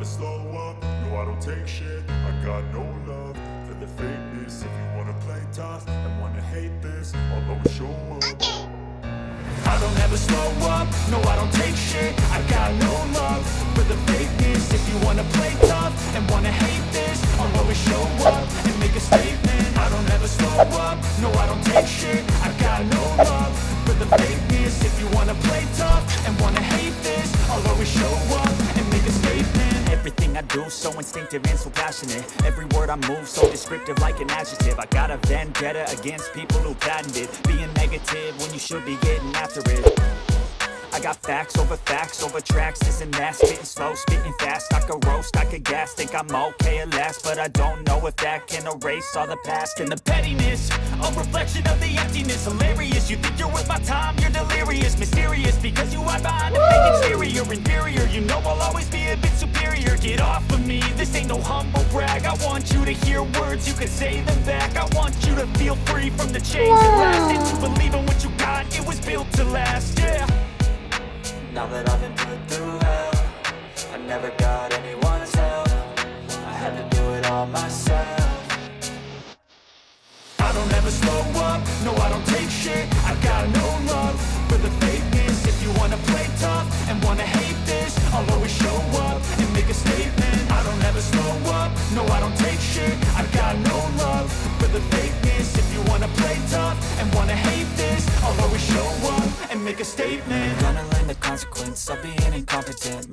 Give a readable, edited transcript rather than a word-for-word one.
slow up, no I don't take shit. I got no love for the fakeness. If you wanna play tough and wanna hate this, I'll always show up. I don't ever slow up, no I don't take shit. I got no love for the fakeness. If you wanna play tough and wanna hate this, I'll always show up and make a statement. I don't ever slow up, no I don't take shit. I got no love for the fakeness. If you wanna play tough and wanna hate this, I'll always show up and make a statement. Everything I do so instinctive and so passionate. Every word I move so descriptive like an adjective. I got a vendetta against people who patented being negative when you should be getting after it. I got facts over tracks, this and that. Spitting slow, spitting fast, I could roast, I could gas. Think I'm okay at last, but I don't know if that can erase all the past. And the pettiness, a reflection of the emptiness. Hilarious, you think you're worth my time, you're delirious. Mysterious, because you hide behind a fake exterior. Inferior, you know I'll always be a bit superior. Get off of me, this ain't no humble brag. I want you to hear words, you can say them back. I want you to feel free from the chains at last. And to believe in what you got, it was built to last, yeah. Now that I've been put through hell, I never got anyone's help. I had to do it all myself. I don't ever slow up, no I don't take shit. I got no love for the fakeness. If you wanna play tough and wanna hate this, I'll always show up and make a statement. I don't ever slow up, no I don't take shit. I got no love for the fakeness. If you wanna play tough and wanna hate this, I'll always show up and make a statement. Gonna learn the consequence of being incompetent.